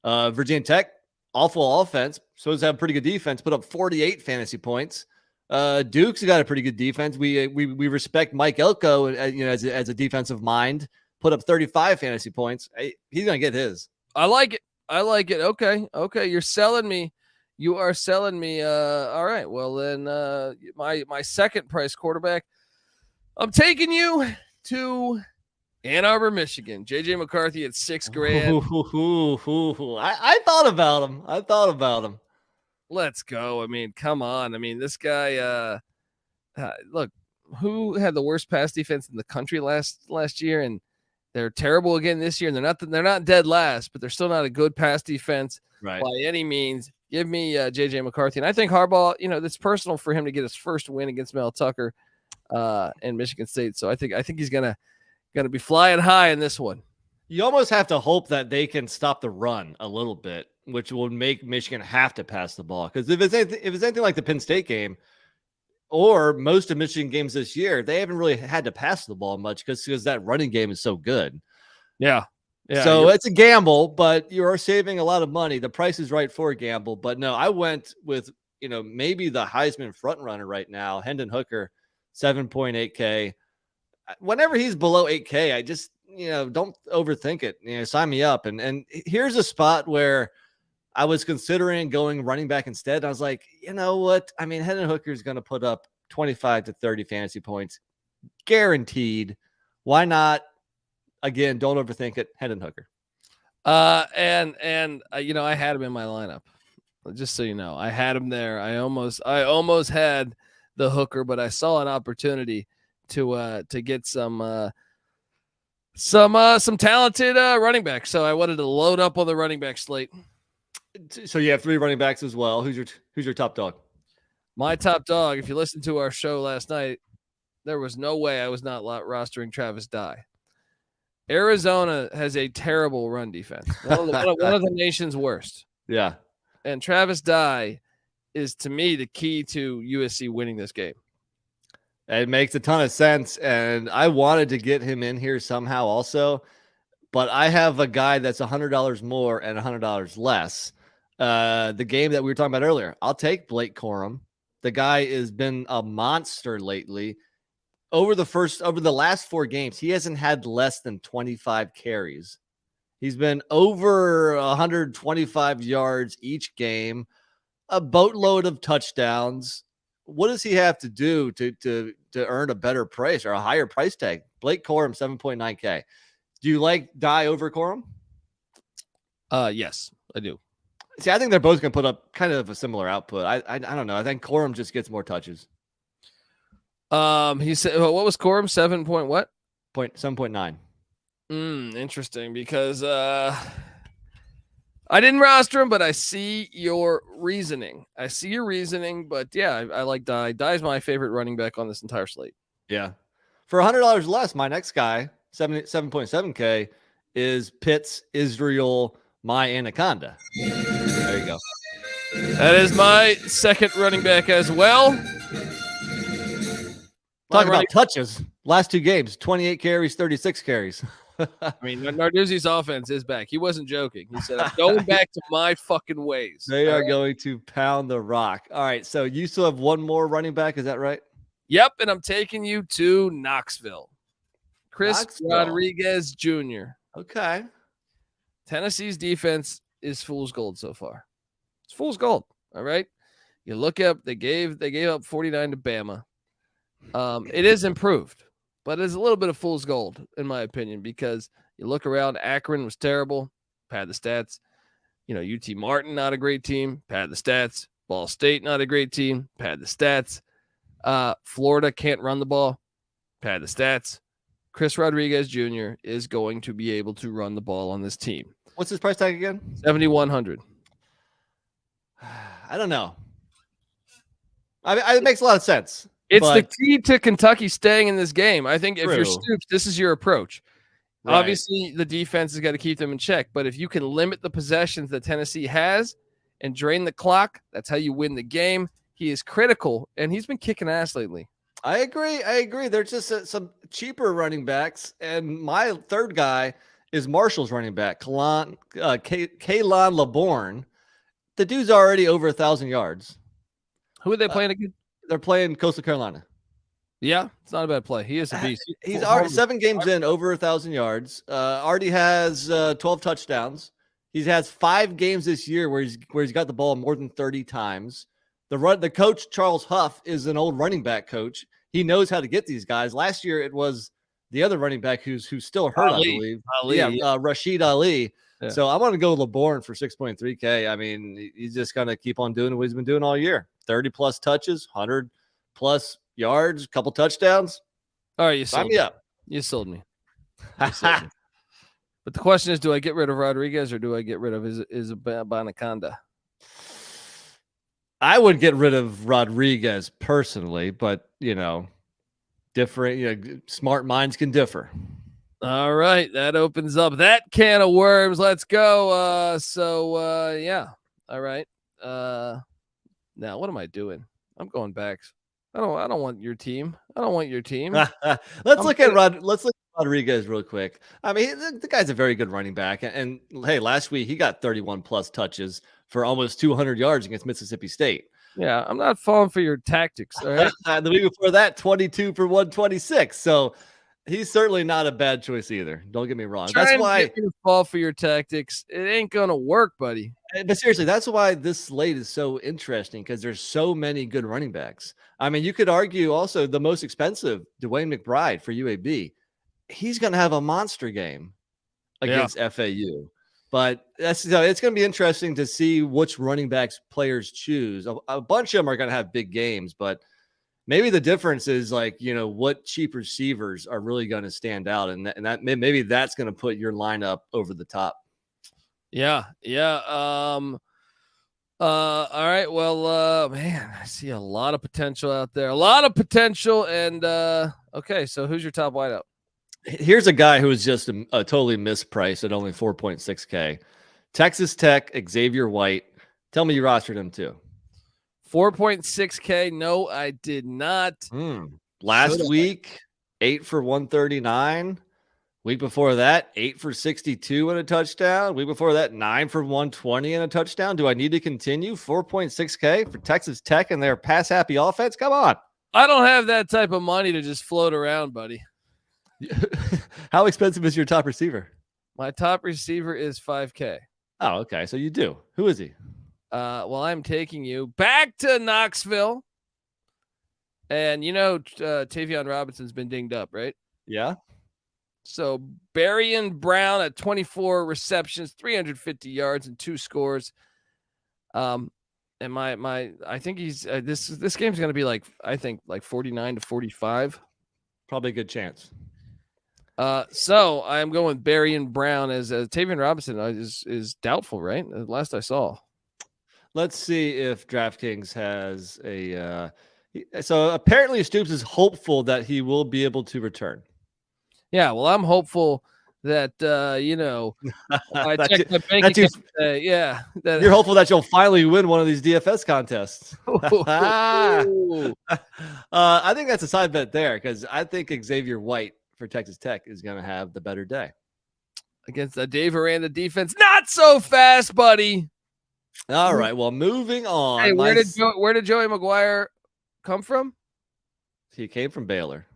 Virginia Tech, awful offense, supposed to have pretty good defense, put up 48 fantasy points. Duke's got a pretty good defense. We respect Mike Elko, as a defensive mind. Put up 35 fantasy points. He's gonna get his. I like it. Okay. You're selling me. You are selling me. All right. Well then, my second price quarterback. I'm taking you to Ann Arbor, Michigan. JJ McCarthy at $6,000. I thought about him. Let's go. I mean, come on. I mean, this guy. Look, who had the worst pass defense in the country last year, and they're terrible again this year. And they're not dead last, but they're still not a good pass defense by any means. Give me JJ McCarthy, and I think Harbaugh. It's personal for him to get his first win against Mel Tucker and Michigan State. So I think he's gonna be flying high in this one. You almost have to hope that they can stop the run a little bit, which will make Michigan have to pass the ball. Because if it's anything like the Penn State game or most of Michigan games this year, they haven't really had to pass the ball much because that running game is so good. Yeah. So it's a gamble, but you are saving a lot of money. The price is right for a gamble. But no, I went with, maybe the Heisman front runner right now, Hendon Hooker, 7.8K. Whenever he's below 8K, I just, don't overthink it. Sign me up. And here's a spot where I was considering going running back instead. I was like, you know what? I mean, Hendon Hooker is going to put up 25 to 30 fantasy points, guaranteed. Why not? Again, don't overthink it. Hendon Hooker. And I had him in my lineup. Just so you know, I had him there. I almost had the Hooker, but I saw an opportunity to get some talented running backs. So I wanted to load up on the running back slate. So you have 3 running backs as well. Who's your top dog? My top dog. If you listened to our show last night, there was no way I was not rostering Travis Dye. Arizona has a terrible run defense. One of the nation's worst. Yeah. And Travis Dye is, to me, the key to USC winning this game. It makes a ton of sense. And I wanted to get him in here somehow also. But I have a guy that's $100 more and $100 less. The game that we were talking about earlier, I'll take Blake Corum. The guy has been a monster lately. Over the last 4 games, he hasn't had less than 25 carries. He's been over 125 yards each game, a boatload of touchdowns. What does he have to do to earn a better price or a higher price tag? Blake Corum, 7.9K. Do you like Dye over Corum? Yes, I do. See, I think they're both going to put up kind of a similar output. I don't know. I think Corum just gets more touches. He said, what was Corum? 7 point what? 7.9. Interesting, because I didn't roster him, but I see your reasoning. But yeah, I like Dye. Dye's my favorite running back on this entire slate. Yeah. For $100 less, my next guy, 7.7K, is Pitts Israel, my Anaconda. There you go. That is my second running back as well. Talk about touches. Last 2 games, 28 carries, 36 carries. I mean, Narduzzi's offense is back. He wasn't joking. He said, I'm going back to my fucking ways. They are going to pound the rock. All right, so you still have one more running back. Is that right? Yep, and I'm taking you to Knoxville. Chris Rodriguez Jr. Okay. Tennessee's defense is fool's gold so far. It's fool's gold. All right. You look up, they gave up 49 to Bama. It is improved, but it's a little bit of fool's gold, in my opinion, because you look around, Akron was terrible, pad the stats. UT Martin, not a great team, pad the stats. Ball State, not a great team, pad the stats. Florida can't run the ball, pad the stats. Chris Rodriguez Jr. is going to be able to run the ball on this team. What's his price tag again? 7,100. I don't know. It makes a lot of sense. It's the key to Kentucky staying in this game. I think if True. you're Stoops, this is your approach. Right. Obviously, the defense has got to keep them in check. But if you can limit the possessions that Tennessee has and drain the clock, that's how you win the game. He is critical, and he's been kicking ass lately. I agree. There's just some cheaper running backs, and my third guy is Marshall's running back, Kaylon LeBourne. The dude's already over 1,000 yards. Who are they playing again? They're playing Coastal Carolina. Yeah, it's not a bad play. He is a beast. He's already 7 games in, over 1,000 yards. Already has 12 touchdowns. He has 5 games this year where he's got the ball more than 30 times. The coach, Charles Huff, is an old running back coach. He knows how to get these guys. Last year, it was the other running back who's still hurt, Ali. I believe. Rashid Ali. Yeah. So I'm going to go LeBourne for 6.3K. I mean, he's just going to keep on doing what he's been doing all year. 30-plus touches, 100-plus yards, a couple touchdowns. All right, you sold me. Up. You sold me. But the question is, do I get rid of Rodriguez or do I get rid of his Anaconda? I would get rid of Rodriguez personally, but different. Smart minds can differ. All right, that opens up that can of worms. Let's go. Yeah. All right. Now what am I doing? I'm going back. I don't want your team. Let's look at Rodriguez real quick. I mean, the guy's a very good running back. And hey, last week he got 31-plus touches for almost 200 yards against Mississippi State. Yeah, I'm not falling for your tactics. All right. The week before that, 22 for 126. So he's certainly not a bad choice either. Don't get me wrong. That's why you fall for your tactics. It ain't gonna work, buddy. But seriously, that's why this slate is so interesting, because there's so many good running backs. I mean, you could argue also the most expensive, Dwayne McBride for UAB. He's going to have a monster game against FAU. But it's going to be interesting to see which running backs players choose. A bunch of them are going to have big games, but maybe the difference is what cheap receivers are really going to stand out, and that maybe that's going to put your lineup over the top. Yeah. All right. Well, man, I see a lot of potential out there. And okay. So who's your top wideout? Here's a guy who is just a totally mispriced at only 4.6K. Texas Tech, Xavier White. Tell me you rostered him too. 4.6K. No, I did not. Last week, 8 for 139. Week before that, 8 for 62 and a touchdown. Week before that, 9 for 120 and a touchdown. Do I need to continue? 4.6K for Texas Tech and their pass-happy offense? Come on. I don't have that type of money to just float around, buddy. How expensive is your top receiver? My top receiver is 5K. Oh, okay. So you do. Who is he? Well, I'm taking you back to Knoxville. And Tavion Robinson's been dinged up, right? Yeah. So Berrien Brown at 24 receptions, 350 yards, and 2 scores. And I think he's this game's going to be like 49-45. Probably a good chance. So I'm going with Barry and Brown as Tavian Robinson is doubtful, right? Last I saw. Let's see if DraftKings has a. So apparently Stoops is hopeful that he will be able to return. Yeah, well, I'm hopeful that I checked my bank account today. Yeah, you're hopeful that you'll finally win one of these DFS contests. I think that's a side bet there because I think Xavier White for Texas Tech is going to have the better day against the Dave Aranda defense. Not so fast, buddy. All right, well, moving on. Hey, where did Joey McGuire come from? He came from Baylor.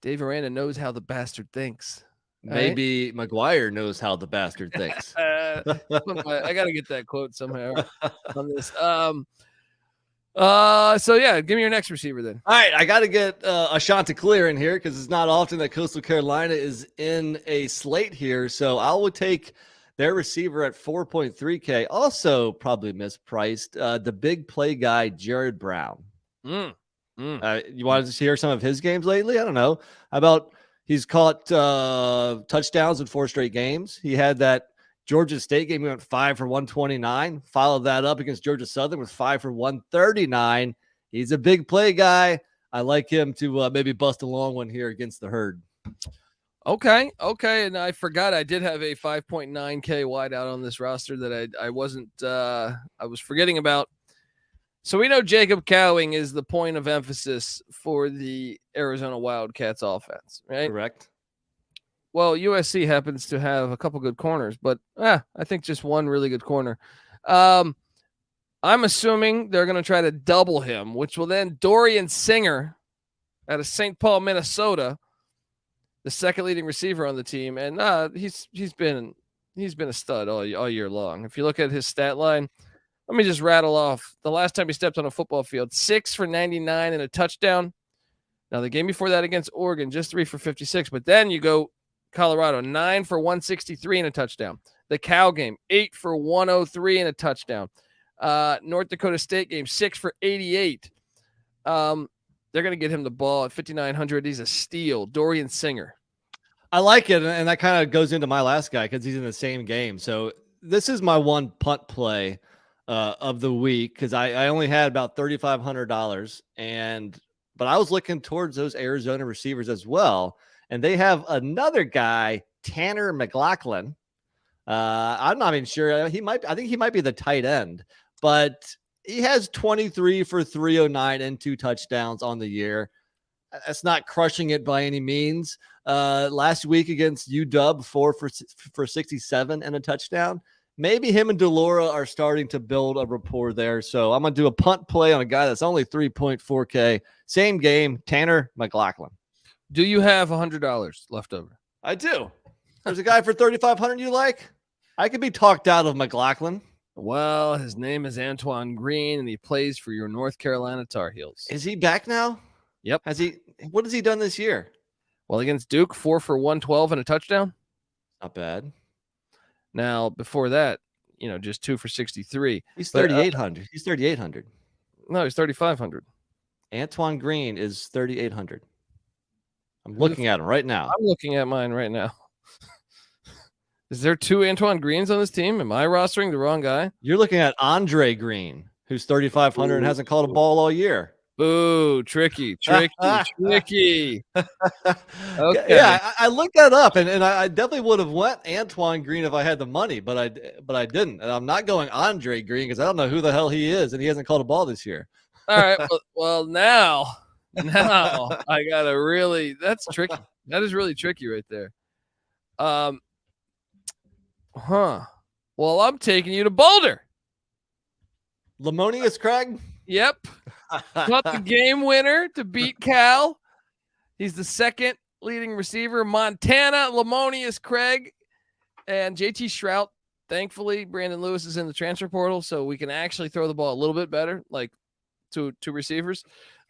Dave Aranda knows how the bastard thinks. Maybe right? McGuire knows how the bastard thinks. I got to get that quote somehow on this. So yeah, give me your next receiver then. All right, I got to get a Chanticleer in here because it's not often that Coastal Carolina is in a slate here. So I will take their receiver at 4.3K. Also probably mispriced. The big play guy, Jared Brown. You wanted to hear some of his games lately? I don't know. How about he's caught touchdowns in 4 straight games. He had that Georgia State game. He went 5 for 129. Followed that up against Georgia Southern with 5 for 139. He's a big play guy. I like him to maybe bust a long one here against the herd. Okay. And I forgot I did have a 5.9K wideout on this roster that I wasn't I was forgetting about. So we know Jacob Cowing is the point of emphasis for the Arizona Wildcats offense, right? Correct. Well, USC happens to have a couple good corners, but I think just one really good corner. I'm assuming they're going to try to double him, which will then Dorian Singer out of St. Paul, Minnesota, the second leading receiver on the team, and he's been a stud all year long. If you look at his stat line, let me just rattle off the last time he stepped on a football field: 6 for 99 and a touchdown. Now the game before that against Oregon, just 3 for 56. But then you go Colorado, 9 for 163 and a touchdown. The Cal game, 8 for 103 and a touchdown. North Dakota State game, 6 for 88. They're going to get him the ball at 5,900. He's a steal. Dorian Singer. I like it, and that kind of goes into my last guy because he's in the same game. So this is my one punt play of the week because I only had about $3,500, but I was looking towards those Arizona receivers as well, and they have another guy, Tanner McLachlan. I'm not even sure. I think he might be the tight end, but he has 23 for 309 and 2 touchdowns on the year. That's not crushing it by any means. Last week against UW, 4 for 67 and a touchdown. Maybe him and Delora are starting to build a rapport there. So I'm going to do a punt play on a guy that's only 3.4K. Same game, Tanner McLachlan. Do you have $100 left over? I do. There's a guy for 3,500 you like? I could be talked out of McLachlan. Well, his name is Antoine Green, and he plays for your North Carolina Tar Heels. Is he back now? Yep. What has he done this year? Well, against Duke, 4 for 112 and a touchdown. Not bad. Now, before that, just 2 for 63. He's 3,800. He's 3,800. No, he's 3,500. Antoine Green is 3,800. I'm looking at him right now. I'm looking at mine right now. Is there 2 Antoine Greens on this team? Am I rostering the wrong guy? You're looking at Andre Green, who's 3,500 and hasn't called a ball all year. Ooh, tricky. Okay. Yeah, I looked that up, and I definitely would have went Antoine Green if I had the money, but I didn't. And I'm not going Andre Green because I don't know who the hell he is, and he hasn't called a ball this year. All right. Well, now I gotta really. That's tricky. That is really tricky right there. Well, I'm taking you to Boulder. Lamonius Craig. Yep. Got the game winner to beat Cal. He's the second leading receiver. Montana, Lamonius Craig, and JT Stroud. Thankfully, Brandon Lewis is in the transfer portal, so we can actually throw the ball a little bit better, like to receivers.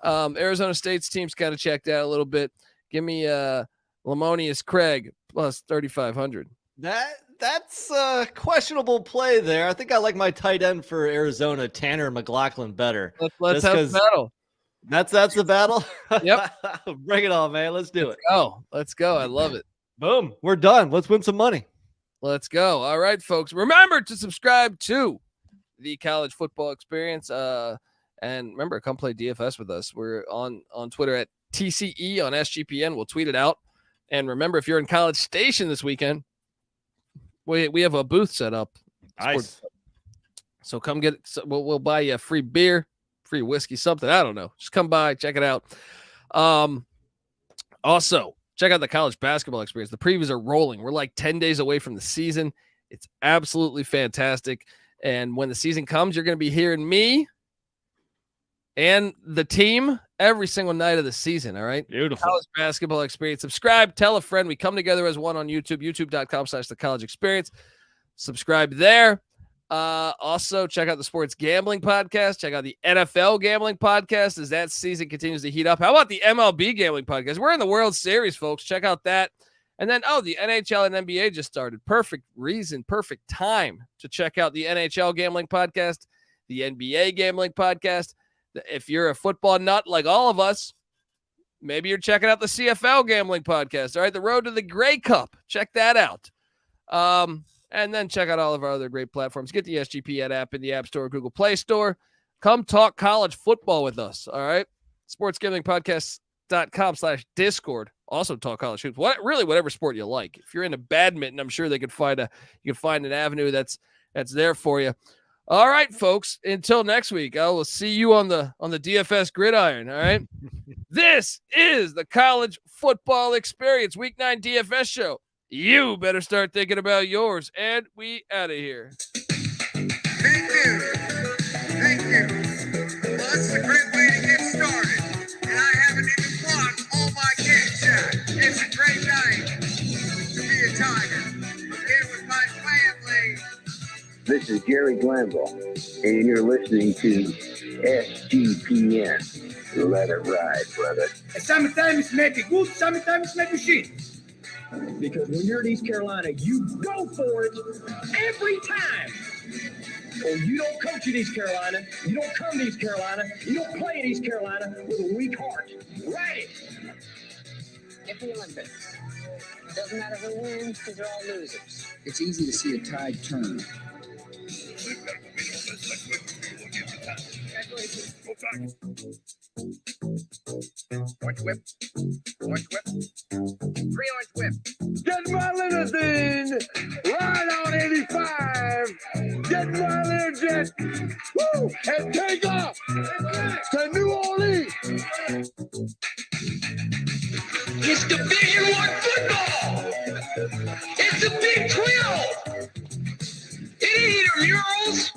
Arizona State's team's kind of checked out a little bit. Give me Lamonius Craig plus 3,500. That's a questionable play there. I think I like my tight end for Arizona, Tanner McLaughlin, better. Let's have a battle. That's the battle? Yep. Bring it on, man. Let's do it. Let's go. I love it. Boom. We're done. Let's win some money. Let's go. All right, folks. Remember to subscribe to the College Football Experience. And remember, come play DFS with us. We're on Twitter at TCE on SGPN. We'll tweet it out. And remember, if you're in College Station this weekend, we have a booth set up. Nice. So come get it. So we'll buy you a free beer, free whiskey, something. I don't know. Just come by, check it out. Also, check out the College Basketball Experience. The previews are rolling. We're like 10 days away from the season. It's absolutely fantastic. And when the season comes, you're going to be hearing me and the team every single night of the season. All right. Beautiful. College Basketball Experience. Subscribe, tell a friend. We come together as one on YouTube, youtube.com/the college experience. Subscribe there. Also check out the Sports Gambling Podcast. Check out the NFL Gambling Podcast as that season continues to heat up. How about the MLB Gambling Podcast? We're in the World Series, folks. Check out that. And then, the NHL and NBA just started. Perfect reason, perfect time to check out the NHL Gambling Podcast, the NBA Gambling Podcast. If you're a football nut like all of us, maybe you're checking out the CFL Gambling Podcast. All right, the Road to the Grey Cup. Check that out. And then check out all of our other great platforms. Get the SGPN app in the App Store, Google Play Store. Come talk college football with us. All right, sportsgamblingpodcast.com/Discord. Also talk college hoops. Whatever sport you like. If you're into badminton, I'm sure you can find an avenue that's there for you. All right, folks. Until next week, I will see you on the DFS gridiron. All right. This is the College Football Experience Week 9 DFS show. You better start thinking about yours. And we out of here. Thank you. Well, this is a great way to get started. And I haven't even blocked all my kicks yet. It's a great night to be a Tiger. I'm here with my family. This is Jerry Glanville, and you're listening to SGPN. Let it ride, brother. Sometimes it may be good, sometimes it may be shit. Because when you're in East Carolina, you go for it every time. And you don't coach at East Carolina. You don't come to East Carolina. You don't play at East Carolina with a weak heart. Right. At the Olympics. It doesn't matter who wins because they're all losers. It's easy to see a tide turn. Orange whip. 3 orange whip. Get my limousine right on 85. Get my Learjet. Woo! And take off to New Orleans. It's Division I football. It's a Big 12. It ain't either murals